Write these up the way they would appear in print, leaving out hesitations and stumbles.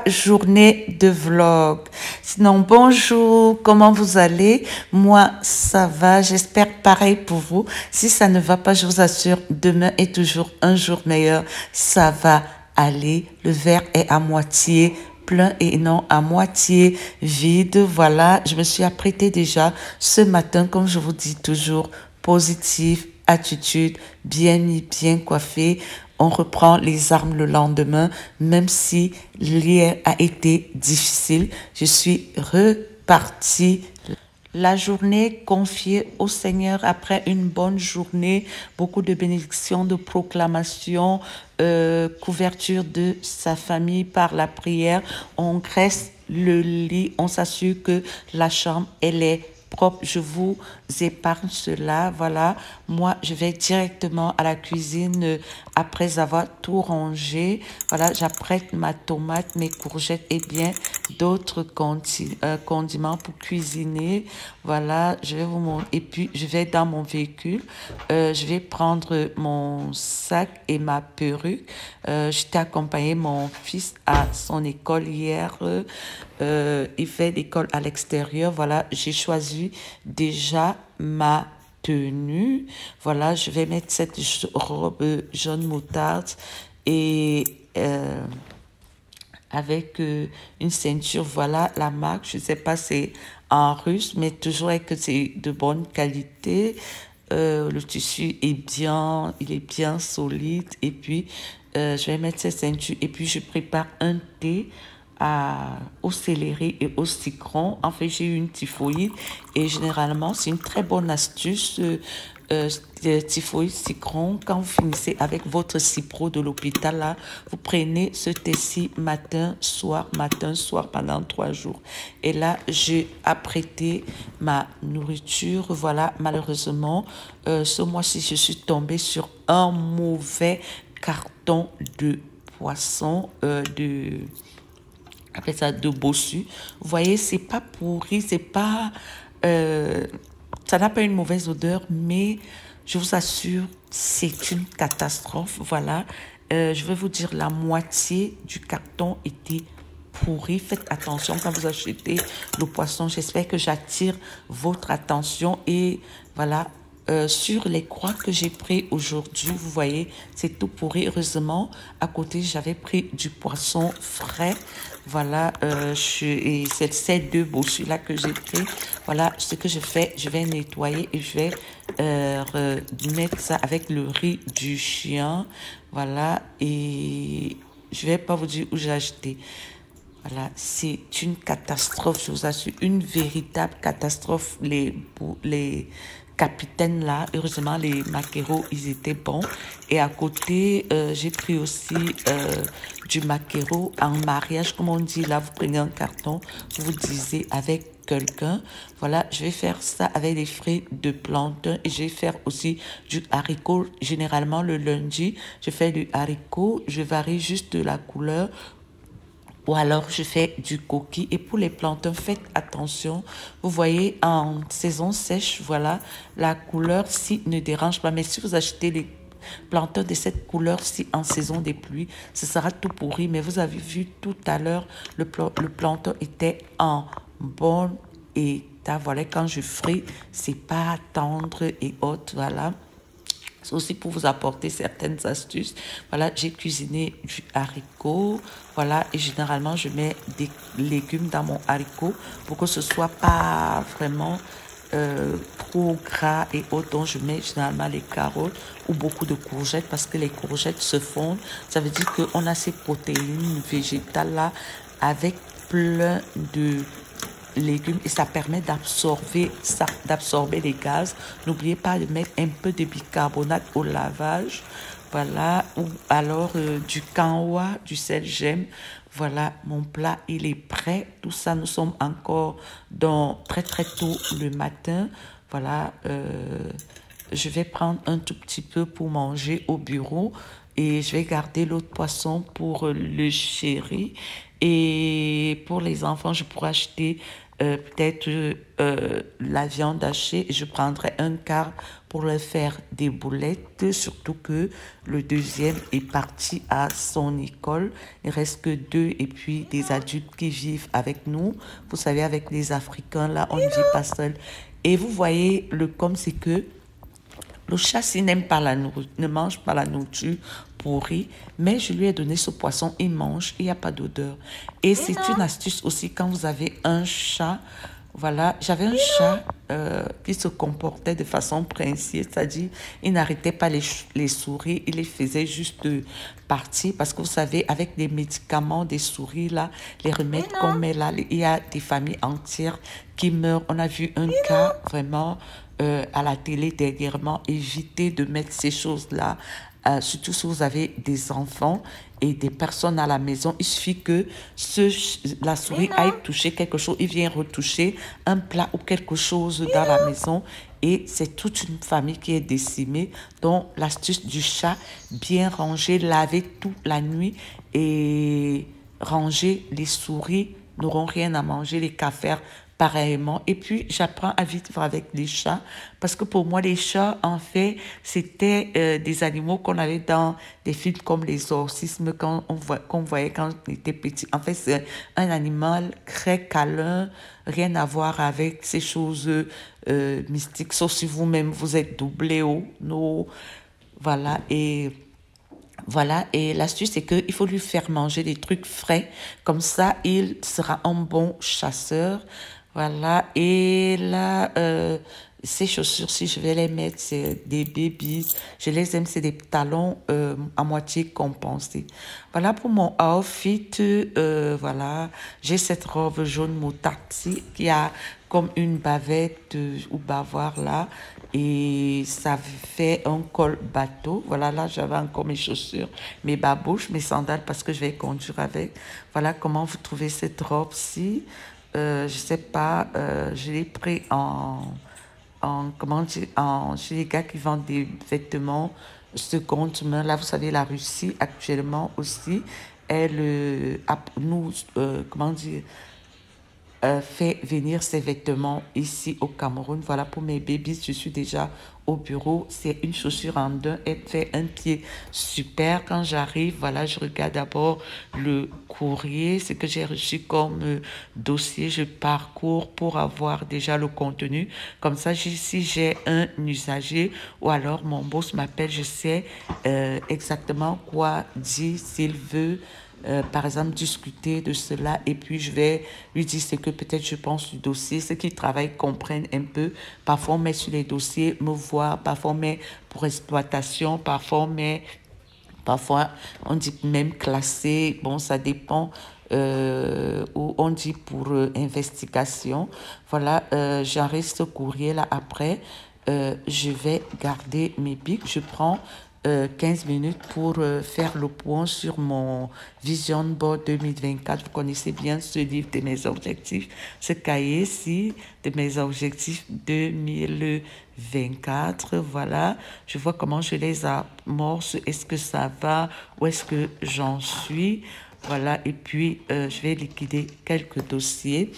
journée de vlog. Sinon, bonjour, comment vous allez? Moi, ça va, j'espère pareil pour vous. Si ça ne va pas, je vous assure, demain est toujours un jour meilleur. Ça va aller, le verre est à moitié plein et non à moitié vide. Voilà, je me suis apprêtée déjà ce matin, comme je vous dis toujours, positive, attitude, bien mis, bien coiffée. On reprend les armes le lendemain, même si l'hier a été difficile. Je suis repartie. La journée confiée au Seigneur après une bonne journée, beaucoup de bénédictions, de proclamations, couverture de sa famille par la prière. On graisse le lit, on s'assure que la chambre, elle est propre. Je vous épargne cela. Voilà, moi, je vais directement à la cuisine après avoir tout rangé. Voilà, j'apprête ma tomate, mes courgettes et bien d'autres condiments pour cuisiner. Voilà, je vais vous montrer. Et puis, je vais dans mon véhicule. Je vais prendre mon sac et ma perruque. J'étais accompagné mon fils à son école hier. Il fait l'école à l'extérieur. Voilà, j'ai choisi déjà ma tenue. Voilà, je vais mettre cette robe jaune moutarde et avec une ceinture. Voilà la marque. Je ne sais pas, c'est en russe, mais toujours avec que c'est de bonne qualité. Le tissu est bien, il est bien solide. Et puis, je vais mettre cette ceinture et puis je prépare un thé au céleri et au citron. En fait, j'ai eu une typhoïde et généralement, c'est une très bonne astuce. Typhoïde, citron, quand vous finissez avec votre cipro de l'hôpital, là, vous prenez ce thé-ci matin, soir, pendant 3 jours. Et là, j'ai apprêté ma nourriture. Voilà, malheureusement, ce mois-ci, je suis tombée sur un mauvais carton de poisson, après ça, de bossu. Vous voyez, c'est pas pourri, c'est pas... ça n'a pas une mauvaise odeur, mais je vous assure, c'est une catastrophe. Voilà, je vais vous dire, la moitié du carton était pourri. Faites attention quand vous achetez le poisson. J'espère que j'attire votre attention. Et voilà, sur les croix que j'ai pris aujourd'hui, vous voyez, c'est tout pourri. Heureusement, à côté, j'avais pris du poisson frais. Voilà, et c'est ces 2 bossus-là que j'ai pris. Voilà, ce que je fais, je vais nettoyer et je vais mettre ça avec le riz du chien. Voilà, et je vais pas vous dire où j'ai acheté. Voilà, c'est une catastrophe, je vous assure, une véritable catastrophe. Les capitaines là, heureusement, les maquereaux, ils étaient bons. Et à côté, j'ai pris aussi du maquereau en mariage, comme on dit. Là, vous prenez un carton, vous disiez avec quelqu'un. Voilà, je vais faire ça avec des fruits de plantain et je vais faire aussi du haricot. Généralement, le lundi, je fais du haricot. Je varie juste la couleur. Ou alors, je fais du coquille. Et pour les plantains, faites attention. Vous voyez, en saison sèche, voilà, la couleur-ci ne dérange pas. Mais si vous achetez les plantains de cette couleur-ci en saison des pluies, ce sera tout pourri. Mais vous avez vu tout à l'heure, le plantain était en bon état. Voilà, quand je fris, c'est pas tendre et haute. Voilà. C'est aussi pour vous apporter certaines astuces. Voilà, j'ai cuisiné du haricot. Voilà, et généralement, je mets des légumes dans mon haricot pour que ce soit pas vraiment trop gras et autres. Donc, je mets généralement les carottes ou beaucoup de courgettes parce que les courgettes se fondent. Ça veut dire qu'on a ces protéines végétales là avec plein de légumes et ça permet d'absorber les gaz. N'oubliez pas de mettre un peu de bicarbonate au lavage. Voilà, ou alors du canwa, du sel, j'aime. Voilà, mon plat, il est prêt. Tout ça, nous sommes encore dans très tôt le matin. Voilà, je vais prendre un tout petit peu pour manger au bureau. Et je vais garder l'autre poisson pour le chéri. Et pour les enfants, je pourrais acheter peut-être la viande hachée. Je prendrai un quart pour leur faire des boulettes. Surtout que le deuxième est parti à son école. Il reste que deux et puis des adultes qui vivent avec nous. Vous savez, avec les Africains, là, on ne vit pas seul. Et vous voyez, le comme c'est que le chat, s'il n'aime pas la nourriture, ne mange pas la nourriture pourrie, mais je lui ai donné ce poisson, il mange, il n'y a pas d'odeur. Et c'est une astuce aussi quand vous avez un chat. Voilà, j'avais un chat qui se comportait de façon princière, c'est-à-dire il n'arrêtait pas les souris, il les faisait juste partir parce que vous savez, avec des médicaments, des souris là, les remèdes qu'on met là, il y a des familles entières qui meurent. On a vu un cas vraiment à la télé dernièrement, évitez de mettre ces choses-là, surtout si vous avez des enfants et des personnes à la maison. Il suffit que la souris aille toucher quelque chose, il vient retoucher un plat ou quelque chose dans la maison et c'est toute une famille qui est décimée. Donc l'astuce du chat, bien ranger, laver toute la nuit et ranger. Les souris n'auront rien à manger, les cafards pareillement. Et puis, j'apprends à vivre avec les chats parce que pour moi, les chats, en fait, c'était des animaux qu'on avait dans des films comme l'exorcisme qu'on voyait quand on était petit. En fait, c'est un animal très câlin, rien à voir avec ces choses mystiques, sauf si vous-même, vous êtes doublé ou non. Voilà, et l'astuce, c'est qu'il faut lui faire manger des trucs frais. Comme ça, il sera un bon chasseur. Voilà, et là, ces chaussures, si je vais les mettre, c'est des babies. Je les aime, c'est des talons à moitié compensés. Voilà pour mon outfit. Voilà, j'ai cette robe jaune moutarde-ci qui a comme une bavette ou bavoir là. Et ça fait un col bateau. Voilà, là, j'avais encore mes chaussures, mes babouches, mes sandales parce que je vais conduire avec. Voilà comment vous trouvez cette robe-ci. Je sais pas, je l'ai pris comment dire, chez les gars qui vendent des vêtements seconde main. Là, vous savez, la Russie, actuellement aussi, elle nous, comment dire, fait venir ses vêtements ici au Cameroun. Voilà pour mes babies, je suis déjà au bureau. C'est une chaussure en deux, elle fait un pied super. Quand j'arrive, voilà, je regarde d'abord le courrier, ce que j'ai reçu comme dossier. Je parcours pour avoir déjà le contenu. Comme ça, si j'ai un usager ou alors mon boss m'appelle, je sais exactement quoi dire s'il veut. Par exemple, discuter de cela et puis je vais lui dire ce que peut-être je pense du dossier, ceux qui travaillent comprennent un peu. Parfois, on met sur les dossiers, me voir, parfois on met pour exploitation, parfois on dit même classé, bon, ça dépend. Ou on dit pour investigation. Voilà, j'enregistre ce courrier là après. Je vais garder mes bics. Je prends 15 minutes pour faire le point sur mon Vision Board 2024. Vous connaissez bien ce livre de mes objectifs, ce cahier-ci de mes objectifs 2024. Voilà, je vois comment je les amorce. Est-ce que ça va? Où est-ce que j'en suis? Voilà, et puis je vais liquider quelques dossiers.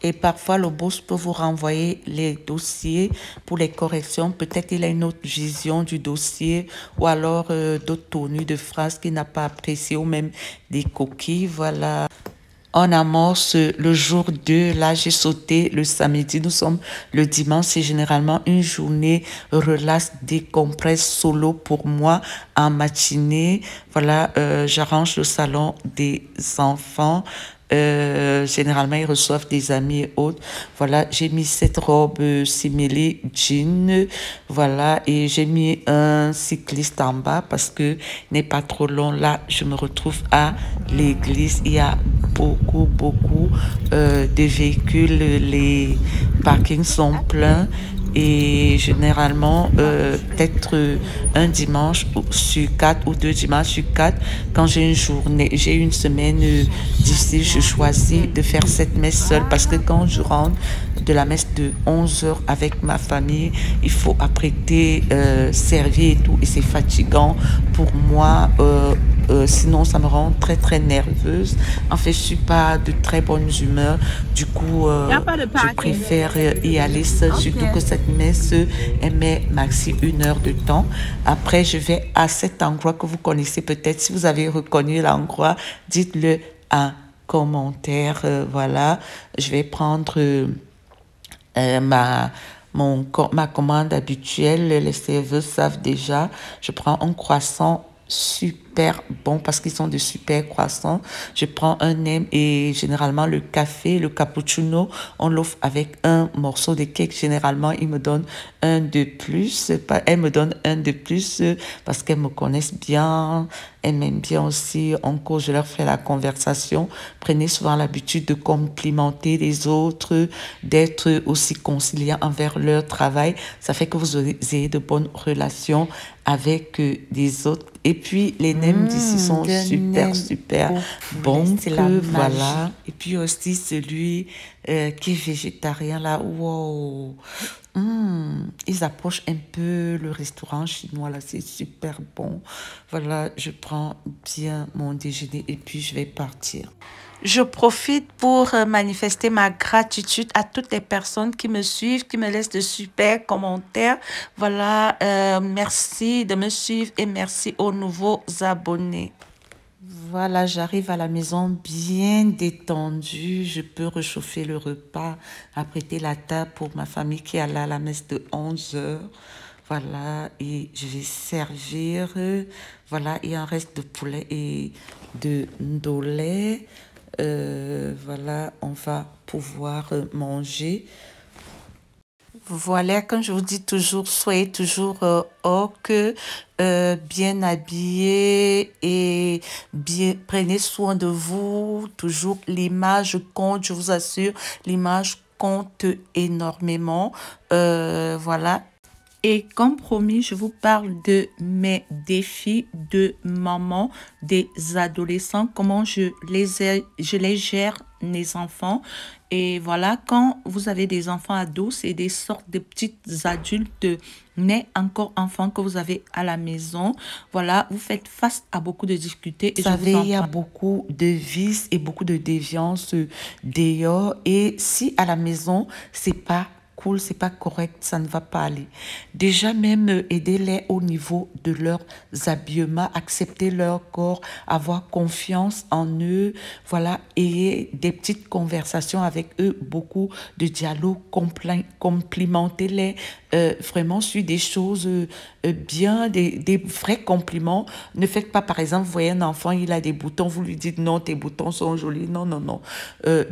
Et parfois, le boss peut vous renvoyer les dossiers pour les corrections. Peut-être il a une autre vision du dossier ou alors d'autres tournures de phrases qu'il n'a pas appréciées ou même des coquilles. Voilà. On amorce le jour 2. Là, j'ai sauté le samedi. Nous sommes le dimanche. C'est généralement une journée relax, décompresse, solo pour moi en matinée. Voilà, j'arrange le salon des enfants. Généralement, ils reçoivent des amis et autres. Voilà, j'ai mis cette robe simili jean. Voilà, et j'ai mis un cycliste en bas parce que n'est pas trop long. Là, je me retrouve à l'église. Il y a beaucoup de véhicules. Les parkings sont pleins. Et généralement, peut-être un dimanche sur 4 ou 2 dimanches sur 4, quand j'ai une journée, j'ai une semaine difficile, je choisis de faire cette messe seule parce que quand je rentre de la messe de 11 heures avec ma famille, il faut apprêter, servir et tout, et c'est fatigant pour moi. Sinon, ça me rend très très nerveuse. En fait, je suis pas de très bonne humeur. Du coup, je préfère y aller seule, surtout que cette messe, elle met maxi 1 heure de temps. Après, je vais à cet endroit que vous connaissez peut-être. Si vous avez reconnu l'endroit, dites-le en commentaire. Voilà, je vais prendre ma, ma commande habituelle. Les serveurs savent déjà. Je prends un croissant super bon parce qu'ils sont de super croissants. Je prends un nem et généralement le café, le cappuccino, on l'offre avec un morceau de cake. Généralement, ils me donnent un de plus. Elle me donne un de plus parce qu'elles me connaissent bien. Elles m'aiment bien aussi. En cours, je leur fais la conversation. Prenez souvent l'habitude de complimenter les autres, d'être aussi conciliant envers leur travail. Ça fait que vous ayez de bonnes relations avec des autres. Et puis, les nems d'ici sont super, super bons. Voilà. Et puis aussi, celui qui est végétarien, là, wow. Ils approchent un peu le restaurant chinois, là, c'est super bon. Voilà, je prends bien mon déjeuner et puis je vais partir. Je profite pour manifester ma gratitude à toutes les personnes qui me suivent, qui me laissent de super commentaires. Voilà, merci de me suivre et merci aux nouveaux abonnés. Voilà, j'arrive à la maison bien détendue. Je peux réchauffer le repas, apprêter la table pour ma famille qui est allée à la messe de 11 heures. Voilà, et je vais servir. Voilà, il y a un reste de poulet et de ndolé. Voilà, on va pouvoir manger. Voilà, comme je vous dis toujours, soyez toujours bien habillés et bien, prenez soin de vous. Toujours, l'image compte, je vous assure, l'image compte énormément. Voilà. Et comme promis, je vous parle de mes défis de maman, des adolescents, comment je les gère, mes enfants. Et voilà, quand vous avez des enfants ados, c'est des sortes de petites adultes, mais encore enfants que vous avez à la maison. Voilà, vous faites face à beaucoup de difficultés. Vous savez, il y a beaucoup de vices et beaucoup de déviances dehors. Et si à la maison, c'est pas cool, c'est pas correct, ça ne va pas aller. Déjà même aider-les au niveau de leurs habillements, accepter leur corps, avoir confiance en eux, voilà, et des petites conversations avec eux, beaucoup de dialogue, complimentez-les vraiment sur des choses bien, des vrais compliments. Ne faites pas, par exemple, vous voyez un enfant, il a des boutons, vous lui dites non, tes boutons sont jolis. Non, non, non.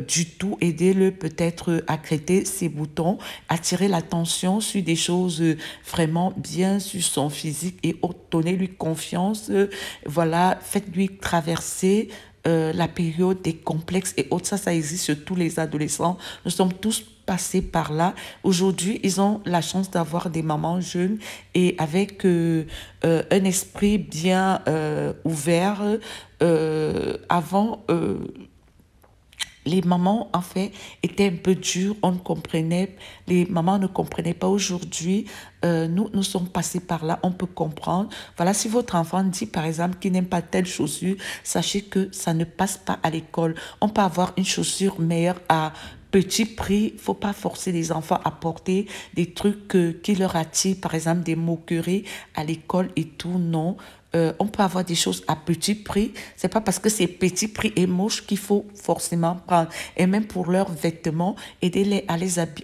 Du tout, aidez-le peut-être à crêter ses boutons, attirer l'attention sur des choses vraiment bien sur son physique et donnez-lui confiance. Voilà, faites-lui traverser la période des complexes et autres. Ça existe sur tous les adolescents. Nous sommes tous passés par là. Aujourd'hui, ils ont la chance d'avoir des mamans jeunes et avec un esprit bien ouvert. Avant, les mamans, en fait, étaient un peu dures, on ne comprenait, les mamans ne comprenaient pas. Aujourd'hui, nous sommes passés par là, on peut comprendre. Voilà, si votre enfant dit, par exemple, qu'il n'aime pas telle chaussure, sachez que ça ne passe pas à l'école. On peut avoir une chaussure meilleure à petit prix. Il ne faut pas forcer les enfants à porter des trucs qui leur attirent, par exemple, des moqueries à l'école et tout, non. On peut avoir des choses à petit prix. C'est pas parce que c'est petit prix et moche qu'il faut forcément prendre. Et même pour leurs vêtements, aidez-les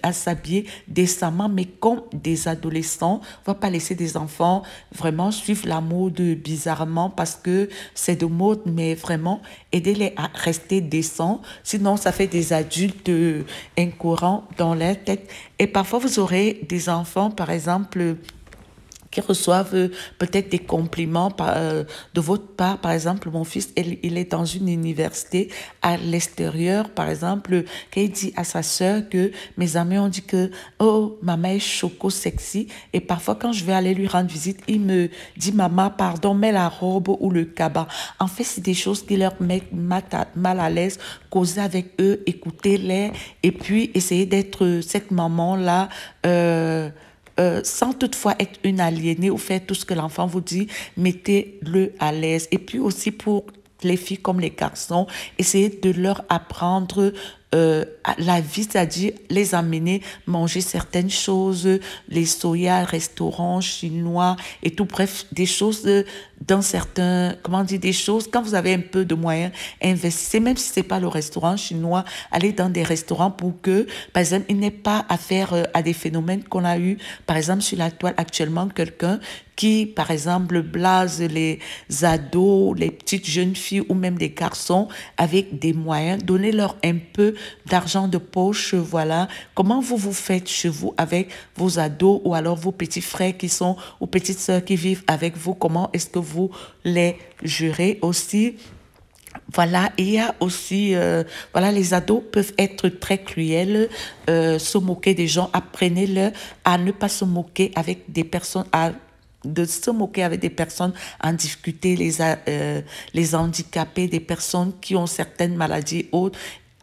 à s'habiller décemment, mais comme des adolescents. On va pas laisser des enfants vraiment suivre la mode bizarrement parce que c'est de mode, mais vraiment, aidez-les à rester décents. Sinon, ça fait des adultes incohérents dans leur tête. Et parfois, vous aurez des enfants, par exemple, qui reçoivent peut-être des compliments de votre part. Par exemple, mon fils, il est dans une université à l'extérieur, par exemple, quand il dit à sa sœur que mes amis ont dit que, oh, maman est choco sexy. Et parfois, quand je vais aller lui rendre visite, il me dit, maman, pardon, mets la robe ou le cabas. En fait, c'est des choses qui leur mettent mal à l'aise. Causer avec eux, écouter-les et puis essayer d'être cette maman-là, sans toutefois être une aliénée ou faire tout ce que l'enfant vous dit, mettez-le à l'aise. Et puis aussi pour les filles comme les garçons, essayez de leur apprendre la vie, c'est-à-dire les amener manger certaines choses, les soya, restaurants chinois et tout, bref, des choses dans certains, comment dire, des choses, quand vous avez un peu de moyens, investissez, même si c'est pas le restaurant chinois, allez dans des restaurants pour que, par exemple, il n'ait pas affaire à des phénomènes qu'on a eu, par exemple, sur la toile actuellement, quelqu'un qui, par exemple, blase les ados, les petites jeunes filles ou même des garçons avec des moyens, donnez-leur un peu d'argent de poche, voilà. Comment vous faites chez vous avec vos ados ou alors vos petits frères qui sont, ou petites sœurs qui vivent avec vous, comment est-ce que vous les gérez aussi? Voilà, il y a aussi, voilà, les ados peuvent être très cruels, se moquer des gens. Apprenez-leur à ne pas se moquer avec des personnes, de se moquer avec des personnes en difficulté, les handicapés, des personnes qui ont certaines maladies autres,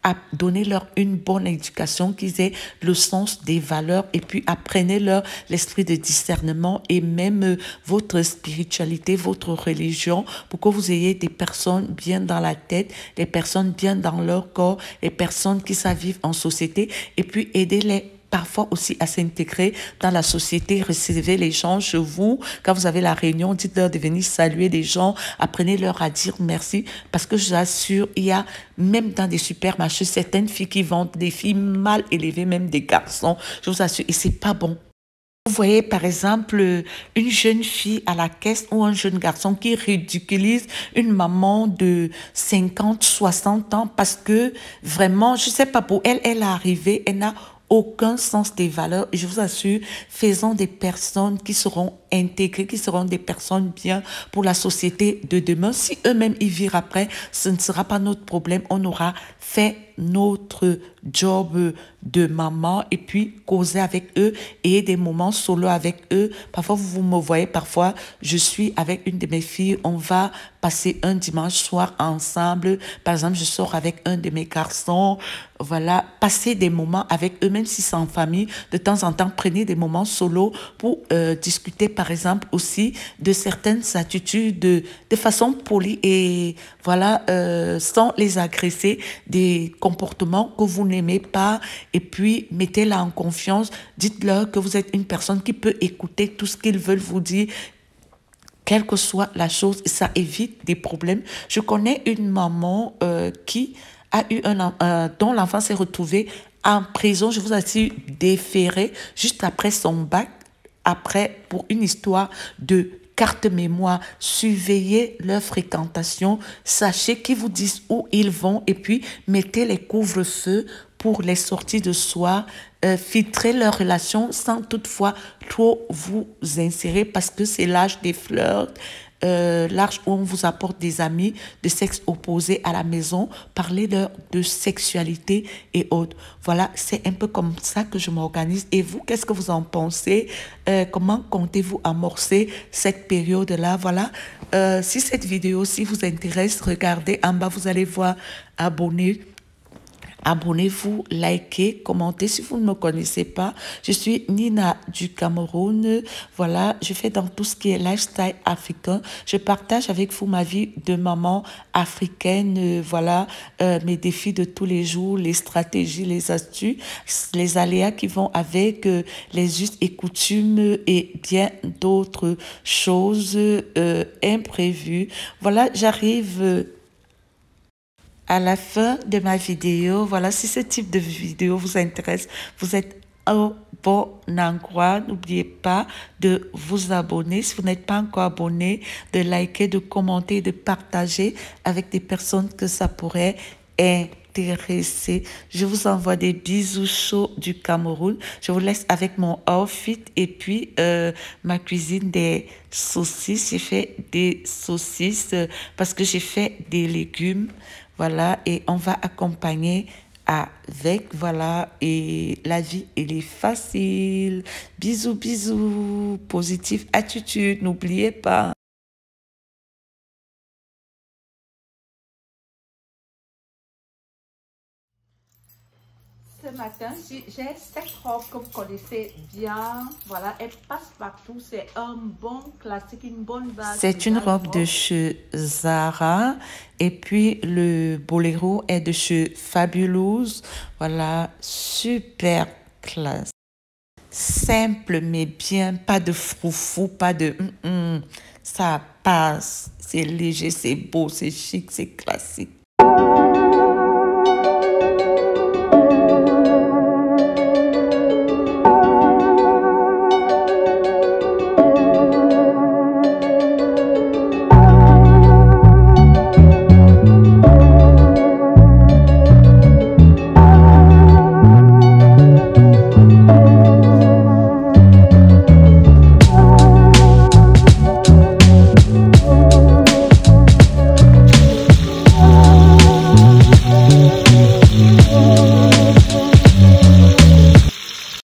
à donner leur une bonne éducation, qu'ils aient le sens des valeurs et puis apprenez-leur l'esprit de discernement et même votre spiritualité, votre religion pour que vous ayez des personnes bien dans la tête, des personnes bien dans leur corps, des personnes qui savent vivre en société et puis aidez-les parfois aussi à s'intégrer dans la société, recevez les gens chez vous. Quand vous avez la réunion, dites-leur de venir saluer les gens, apprenez-leur à dire merci, parce que je vous assure, il y a même dans des supermarchés, certaines filles qui vendent des filles mal élevées, même des garçons, je vous assure, et c'est pas bon. Vous voyez, par exemple, une jeune fille à la caisse ou un jeune garçon qui ridiculise une maman de 50, 60 ans parce que vraiment, je sais pas, pour elle, elle est arrivée, elle n'a aucun sens des valeurs. Et je vous assure, faisons des personnes qui seront intégrées, qui seront des personnes bien pour la société de demain. Si eux-mêmes y vivent après, ce ne sera pas notre problème. On aura fait notre job de maman et puis causer avec eux et des moments solo avec eux. Parfois, vous me voyez, parfois, je suis avec une de mes filles, on va passer un dimanche soir ensemble. Par exemple, je sors avec un de mes garçons. Voilà, passer des moments avec eux, même si c'est en famille. De temps en temps, prenez des moments solo pour discuter, par exemple, aussi de certaines attitudes de façon polie et voilà, sans les agresser, des comportements que vous n'aimez pas et puis mettez-la en confiance. Dites-leur que vous êtes une personne qui peut écouter tout ce qu'ils veulent vous dire, quelle que soit la chose, ça évite des problèmes. Je connais une maman qui a eu dont l'enfant s'est retrouvé en prison, je vous assure, déféré juste après son bac, après pour une histoire de carte mémoire. Surveillez leur fréquentation, sachez qu'ils vous disent où ils vont et puis mettez les couvre-feux pour les sorties de soir, filtrez leurs relations sans toutefois trop vous insérer parce que c'est l'âge des flirts, l'âge où on vous apporte des amis de sexe opposé à la maison, parlez-leur de sexualité et autres. Voilà, c'est un peu comme ça que je m'organise. Et vous, qu'est-ce que vous en pensez? Comment comptez-vous amorcer cette période-là? Voilà, si cette vidéo, si vous intéresse, regardez en bas, vous allez voir abonner. Abonnez-vous, likez, commentez si vous ne me connaissez pas. Je suis Nina du Cameroun. Voilà, je fais dans tout ce qui est lifestyle africain. Je partage avec vous ma vie de maman africaine. Voilà, mes défis de tous les jours, les stratégies, les astuces, les aléas qui vont avec les us et coutumes et bien d'autres choses imprévues. Voilà, j'arrive à la fin de ma vidéo. Voilà, si ce type de vidéo vous intéresse, vous êtes au bon endroit. N'oubliez pas de vous abonner. Si vous n'êtes pas encore abonné, de liker, de commenter, de partager avec des personnes que ça pourrait intéressés, je vous envoie des bisous chauds du Cameroun. Je vous laisse avec mon outfit et puis ma cuisine des saucisses. J'ai fait des saucisses parce que j'ai fait des légumes. Voilà, et on va accompagner avec, voilà, et la vie, elle est facile. Bisous, bisous, positive attitude, n'oubliez pas. Ce matin, j'ai cette robe que vous connaissez bien. Voilà, elle passe partout. C'est un bon classique, une bonne base. C'est une robe de chez Zara. Et puis, le boléro est de chez Fabulous. Voilà, super classe. Simple, mais bien. Pas de froufou, pas de... Ça passe. C'est léger, c'est beau, c'est chic, c'est classique.